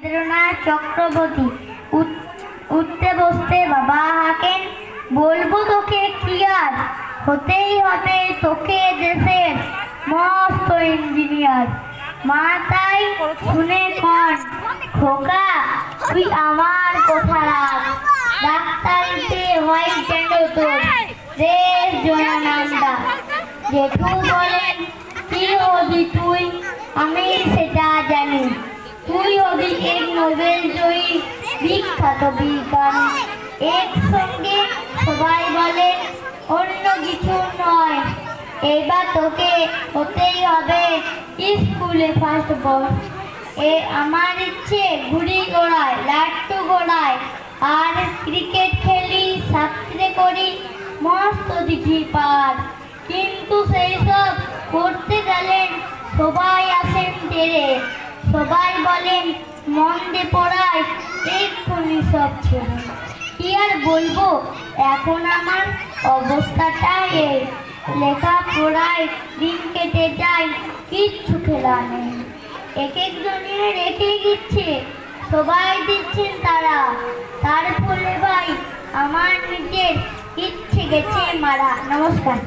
রবীন্দ্রনাথ চক্রবর্তী। উঠতে বসতে বাবা হাঁকেন, বলবো তোকে কি আর, হতেই হবে তোকে দেশের মস্ত ইঞ্জিনিয়ার। মা তাই শুনে কন, খোকা তুই আমার কথা রাখ, ডাক্তারিতে হয় যেন তোর দেশ জয়া নামটা। জেঠু বলেন, কি হবি তুই, আমি সেটা জানি, তুই হবি এক নোবেল জয়ী বিখ্যাত বিজ্ঞানী। একসঙ্গে সবাই বলে, অন্য কিছু নয়, এবার তোকে হতেই হবে স্কুলে ফার্স্ট বয়। আমার ইচ্ছে ঘুড়ি ঘোড়ায়, লাট্টু ঘোড়ায়, আর ক্রিকেট খেলি, সাঁতরে করি মস্ত দিঘি পার। কিন্তু সেই সব করতে গেলেন সবাই আসেন তেরে, সবাই বলেন মন দিয়ে পড়ায়, এক্ষুনি সব ছেড়ে। কি আর বলবো, এখন আমার অবস্থাটা এই, লেখাপড়ায় দিন কেটে যায়, কিচ্ছু খেলা নেই। এক একজনের রেখে দিচ্ছে, সবাই দিচ্ছেন তারা, তার ফলে ভাই আমার নিজের ইচ্ছে গেছে মারা। নমস্কার।